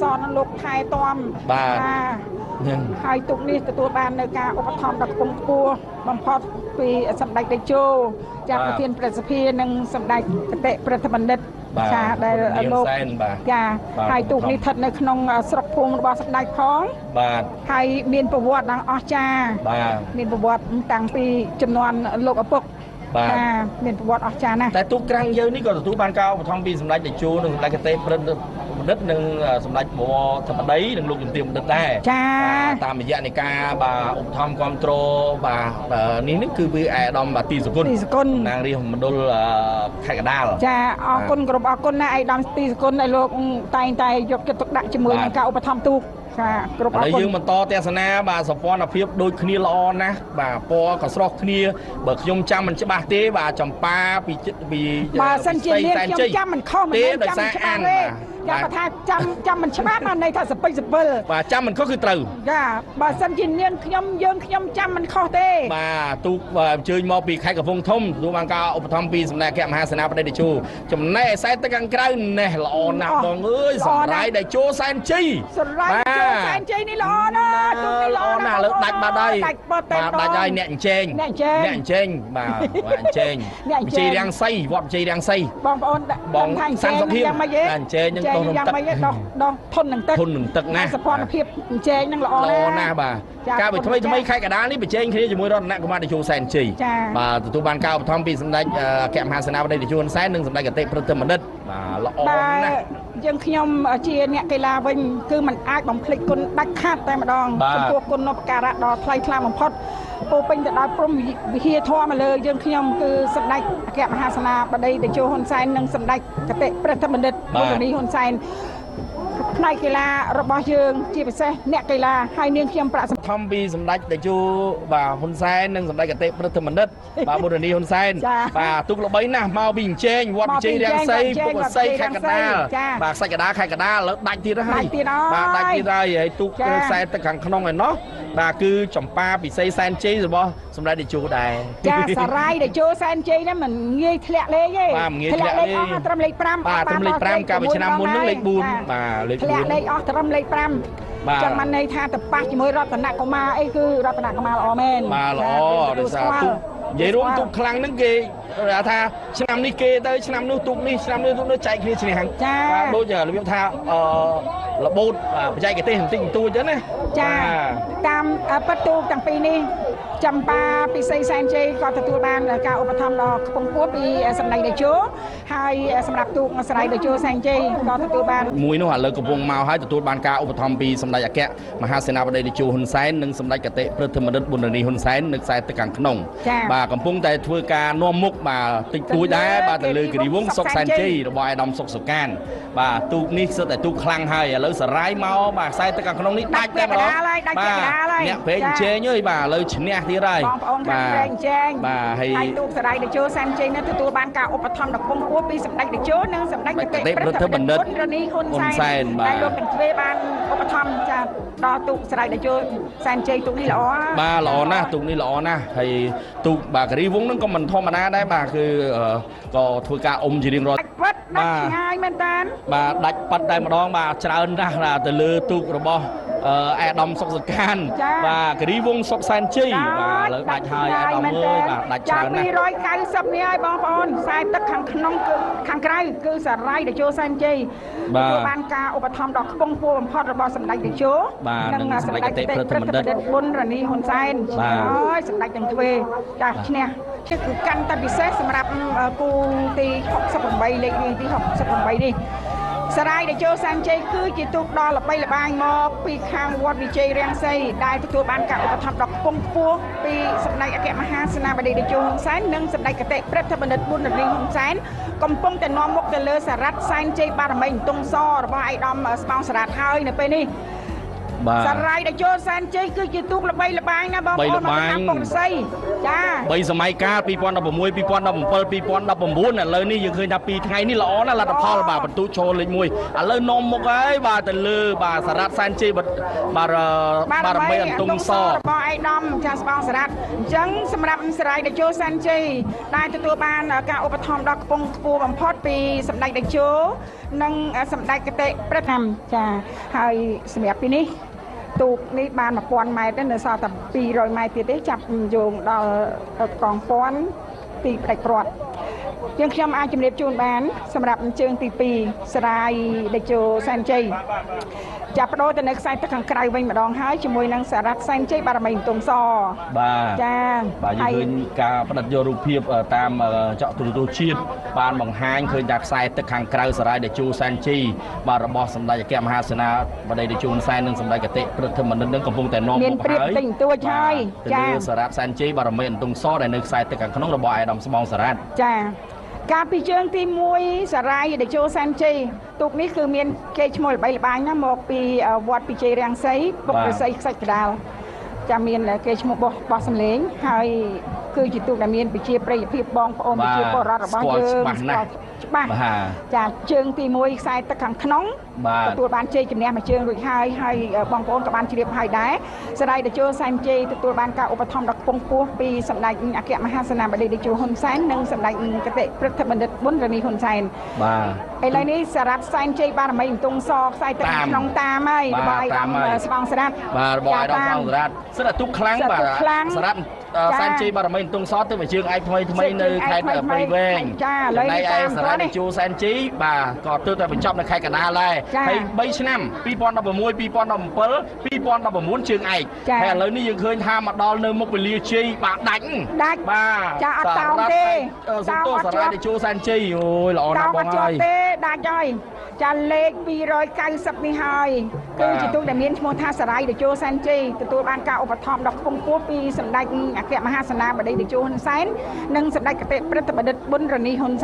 សនលោកថែទាំបាទហើយទុកនេះទទួលបាននៅការឧបត្ថម្ភដ៏ខ្ពង់ខ្ពស់បំផុតពីសម្ដេចតេជោចាប្រធានប្រសិទ្ធិនិងសម្ដេចគតិព្រឹទ្ធបណ្ឌិតចាដែលលោកចាហើយទូកនេះស្ថិតនៅក្នុងស្រុកភូមិរបស់សម្ដេចផងបាទហើយមានប្រវត្តិដ៏អស្ចារ្យបាទមានប្រវត្តិតាំងពីចំនួនលោកឪពុកបាទមានប្រវត្តិអស្ចារ្យណាស់តែទូកក្រាំងយើងនេះក៏ទទួលបានការឧបត្ថម្ភពីសម្ដេចតេជោនិងសម្ដេចគតិព្រឹទ្ធបណ្ឌិតនិងសម្ដេចបវរធម្មដីនិងលោកជំទាវបណ្ឌិតដែរចាតាមរយៈនៃការបាទឧបត្ថម្ភគ្រប់គ្រងបាទនេះគឺវាអាដាមបាទទីសគុណតំណាងរាជមណ្ឌលខេត្តកណ្ដាលចាអរគុណគ្រប់អរគុណណាស់អាដាមទីសគុណឲ្យលោកតែងតែយកចិត្តទុកដាក់ជាមួយនឹងការឧបត្ថម្ភទូកចាគ្រប់អរគុណឥឡូវយើងបន្តទស្សនាបាទសម្ព័ន្ធភាពដូចគ្នាល្អណាស់បាទពណ៌ក៏ស្រស់គ្នាបើខ្ញុំចាំមិនច្បាស់ទេបាទចម្ប៉ាពីបើសិនជានាងខ្ញុំចាំមិនខុសមិនទេដោយសារអានបាទចាំថាចាំមិនច្បាស់បានន័យថាសពិចសពិលបាទចាំមិនខុសគឺត្រូវចាបើសិនជានាងខ្ញុំចាំមិនខុសទេបាទទូកអញ្ជើញមកពីខេត្តកំពង់ធំទទួលបានការឧបត្ថម្ភពីសម្ដេចអគ្គមហាសេនាបតីតេជោចំណែកឯខ្សែទឹកខាងក្រៅនេះល្អណាស់បងអើយសម្រាប់តេជោសែនជ័យសម្រាប់តេជោសែនជ័យនេះល្អណាស់ទូកនេះល្អណាស់លើដាច់បាត់ហើយដាច់ហើយអ្នកអញ្ជើញបាទអញ្ជើញវិជ័យរាំងសីវត្តវិជ័យរាំងសីបងប្អូនបងសានសុខៀវអញ្ជើញនឹងយ៉ាងម៉េចដោះធន់នឹងទឹកណាស់សព្វភាពអញ្ជើញនឹងល្អណាស់បាទការវិថ្មីខេត្តកណ្ដាលនេះប្រជែងគ្នាជាមួយរតនកុមារតេជោសែនជ័យបាទទទួលបានការឧបត្ថម្ភពីសម្ដេចអគ្គមហាសេនាបតីតេជោហ៊ុនសែននិងសម្ដេចគតិព្រឹទ្ធបណ្ឌិតបាទល្អណាស់យើងខ្ញុំជាអ្នកកីឡាវិញគឺมันអាចបំភ្លេចគុណដាច់ខាតតែម្ដងចំពោះគុណូបការៈដ៏ថ្លៃថ្លាបំផុតពោពេញទៅដោយព្រំវិហារធម៌មកលើយើងខ្ញុំគឺសម្ដេចអគ្គមហាសេនាបតីតេជោហ៊ុនសែននិងសម្ដេចគតិព្រឹទ្ធបណ្ឌិតមុនីហ៊ុនសែនផ្នែកកីឡារបស់យើងជាពិសេសអ្នកកីឡាហើយនាងខ្ញុំប្រាក់សំខាន់ពីសម្ដេចតេជោបាទហ៊ុនសែននិងសម្ដេចគតិព្រឹទ្ធបណ្ឌិតបាទមុនីហ៊ុនសែនបាទទូកល្បីណាស់មកពីអញ្ជើញវត្តវិជ័យរាំងសីពុកអស័យខេត្តកណ្ដាលបាទខ្សាច់កណ្ដាលខេត្តកណ្ដាលលើដាច់ទៀតហើយបាទដាច់ទៀតហើយទូកខ្សែទឹកខាងក្នុងឯណោះបាទគឺចម្ប៉ាពិសីសែនជ័យរបស់សម្ដេចតេជោដែរចាសារាយតេជោសែនជ័យហ្នឹងមិនងាយធ្លាក់លេងទេបាទងាយធ្លាក់លេងអស់ត្រឹមលេខ5បាទត្រឹមលេខ5កាលពីឆ្នាំមុនហ្នឹងលេខ4បាទលេខ4ធ្លាក់លេខអស់ត្រឹមលេខ5ចាំមិនន័យថាទៅប៉ះជាមួយរតនកុមារអីគឺរតនកុមារល្អមែនបាទល្អដោយសារទូកនិយាយរួមទូកខ្លាំងហ្នឹងគេថាឆ្នាំនេះគេទៅឆ្នាំនោះទូកនេះឆ្នាំនេះទូកនោះចែកគ្នាឈ្នះបាទដូចរបៀបថារបូតបច្ចេកទេសបន្តិចបន្តួចទៅណាចាតាមប៉ិតទូកទាំងពីរនេះចម្ប៉ាពិសីសែនជ័យក៏ទទួលបានការឧបត្ថម្ភដ៏ខ្ពង់ខ្ពស់ពីសម្ដេចតេជោហើយសម្រាប់ទូកស្រ័យតេជោសែនជ័យក៏ទទួលបានមួយនោះឥឡូវកំពុងមកហើយទទួលបានការឧបត្ថម្ភពីសម្ដេចអគ្គមហាសេនាបតីតេជោហ៊ុនសែននិងសម្ដេចគតិព្រឹទ្ធបណ្ឌិតប៊ុនរនីហ៊ុនសែននៅខ្សែទឹកខាងក្នុងបាទកំពុងតែធ្វើការនាំមុខបាទតិចតួចដែរបាទទៅលើគិរីវង្សសុកសែនជ័យរបស់អាដាមសុកសុកានបាទទូកនេះសិតតែទូកខ្លាំងហើយឥឡូវសរាយមកបាទខ្សែទឹកខាងក្នុងនេះដាច់តែម្ដងបាទអ្នកព្រែងជែងអើយបាទឥឡូវឈ្នះទៀតហើយបងប្អូនខាងព្រែងជែងបាទហើយទូកសរាយតេជោសែនជ័យនេះទទួលបានការឧបត្ថម្ភដ៏ខ្ពង់ខ្ពស់ពីសម្ដេចតេជោនិងសម្ដេចគតិព្រឹទ្ធបណ្ឌិតប៊ុនរនីហ៊ុនសែនហើយលោកទាំងទ្វេបានឧបត្ថម្ភចាដល់ទូកសរាយតេជោសែនជ័យទូកនេះល្អបាទល្អណាស់ទូកនេះល្អណាស់ហើយទូកបាទគិរីវង្សហ្នឹងក៏មិនធម្មតាដែរបាទគឺក៏ធ្វើការជារៀងរាល់បាទឆ្ងាយមែនតានបាទដាច់ប៉ាត់តែម្ដងបាទច្រើនណាស់ទៅលើទូករបស់អាដាមសុកសុកានបាទគិរីវង្សសុកសែនជ័យបាទលើដាច់ហើយអាដាមអើយបាទដាច់ច្រើនណាស់290នេះហើយបងប្អូនខ្សែទឹកខាងក្នុងគឺខាងក្រៅគឺសារាយតេជោសែនជ័យទទួលបានការឧបត្ថម្ភដ៏ខ្ពង់ខ្ពស់បំផុតរបស់សម្ដេចតេជោនិងសម្ដេចគតិព្រឹទ្ធបណ្ឌិតប៊ុនរនីហ៊ុនសែនហើយសម្ដេចទាំងទ្វេចាឈ្នះគឺកាន់តែពិសេសសម្រាប់គូទី68លេខទី68នេះសារាយតេជោសែនជ័យគឺជាទូកដ៏ល្បីល្បាញមកពីខាងវត្តវិជ័យរាំងសីដែលទទួលបានការឧបត្ថម្ភដ៏ខ្ពង់ខ្ពស់ពីសម្ដេចអគ្គមហាសេនាបតីតេជោហ៊ុនសែននិងសម្ដេចគតិព្រឹទ្ធបណ្ឌិតប៊ុនរនីហ៊ុនសែនកំពុងតែនាំមុខទៅលើសារ៉ាត់សែនជ័យបារមីទង់សរបស់ឯកឧត្តមស្បោងសារ៉ាត់ហើយនៅពេលនេះ សរាយតេជោសែនជ័យគឺជាទូកល្បីល្បាញណាបងប្អូនមកតាមពុកសីចា3សម័យកាល2016 2017 2019ឥឡូវនេះយើងឃើញថា2ថ្ងៃនេះល្អណាស់លទ្ធផលបាទបន្ទូចូលលេខ1ឥឡូវនាំមុខហើយបាទទៅលើបាទសារ៉ាត់សែនជ័យបាទរមីអន្ទង់សរបស់ឯកឧត្តមចាស្បង់សារ៉ាត់អញ្ចឹងសម្រាប់សរាយតេជោសែនជ័យដែលទទួលបានការឧបត្ថម្ភដ៏ខ្ពង់ខ្ពស់បំផុតពីសម្ដេចតេជោនិងសម្ដេចគតិព្រឹទ្ធចាហើយសម្រាប់ពីនេះទូកនេះបាន1000ម៉ែត្រទេនៅសល់តែ200ម៉ែត្រទៀតទេចាប់យោងដល់កងពាន់ទីផ្ដាច់ព្រាត់យើងខ្ញុំអាចជម្រាបជូនបានសម្រាប់ជើងទី2សរាយតេជោសែនជ័យចាប់បដូរទៅនៅខ្សែទឹកខាងក្រៅវិញម្ដងហើយជាមួយនឹងសារ៉ាត់សែនជ័យបារមីទុំសបាទចាបាទយើងឃើញការផ្ដិតយករូបភាពតាមចក្រទូរទស្សន៍ជាតិបានបង្ហាញឃើញថាខ្សែទឹកខាងក្រៅសរាយតេជោសែនជ័យបាទរបស់សម្ដេចអគ្គមហាសេនាបតីតេជោហ៊ុនសែននិងសម្ដេចគតិព្រឹទ្ធមនិតនឹងកំពុងតែនាំមុខហើយមានព្រៀបទិញទួចហើយចាសារ៉ាត់សែនជ័យបារមីអន្ទង់សដែលនៅខ្សែទឹកខាងក្នុងរបស់ឯកឧត្តមស្បង់សារ៉ាត់ចាការពីជើងទី1សរាយតេជោសែនជ័យទូកនេះគឺមានគេឈ្មោះល្បីល្បាញណាមកពីវត្តពិជ័យរាំងសីពុករស័យខ្សាច់កដាលចាមានគេឈ្មោះបោះសំលេងហើយគឺជាទូកដែលមានប្រជាប្រិយភាពបងប្អូនប្រជាពលរដ្ឋរបស់យើងច្បាស់ចាជើងទី1ខ្សែទឹកខាងក្នុងទទួលបានជ័យជំនះមួយជើងរួចហើយបងប្អូនក៏បានជ្រាបហើយដែរសរាយតេជោសែនជ័យទទួលបានការឧបត្ថម្ភដ៏ខ្ពង់ខ្ពស់ពីសម្ដេចអគ្គមហាសេនាបតីតេជោហ៊ុនសែននិងសម្ដេចគតិព្រឹទ្ធបណ្ឌិតប៊ុនរ៉ានីហ៊ុនសែនបាទឥឡូវនេះសារ៉ាត់សែនជ័យបារមីអន្ទង់សខ្សែទឹកខាងក្នុងតាមហើយរបស់ឯកឧត្តមស្បង់សារ៉ាត់បាទរបស់ឯកឧត្តមស្បង់សារ៉ាត់សិនតែទូកខ្លាំងបាទសារ៉ាត់សែនជ័យបារមីអន្ទង់សទៅជើងឯកថ្មីនៅខេត្តព្រៃវែងចាឥឡូវនេះតាមសារ៉ាត់តេជោសែនជ័យបាទក៏ទើបតែបញ្ចប់នៅខេត្តកណ្ដាលដែរហើយ3ឆ្នាំ2016 2017 2019ជើងឯកហើយឥឡូវនេះយើងឃើញថាមកដល់នៅមុខវេលាជ័យបាទដាច់បាទចាអត់តោងទេសំទោសសារ៉ាត់តេជោសែនជ័យអូយល្អណាស់បងហើយទេដាច់ហើយចាលេខ290នេះហើយគឺជាទូកដែលមានឈ្មោះថាសរាយតេជោសែនជ័យទទួលបានការឧបត្ថម្ភដ៏ខ្ពង់ខ្ពស់ពីសម្ដេចអគ្គមហាសេនាបតីតេជោហ៊ុនសែននិងសម្ដេចគតិព្រឹទ្ធបណ្ឌិតប៊ុនរ៉ានីហ៊ុនសែន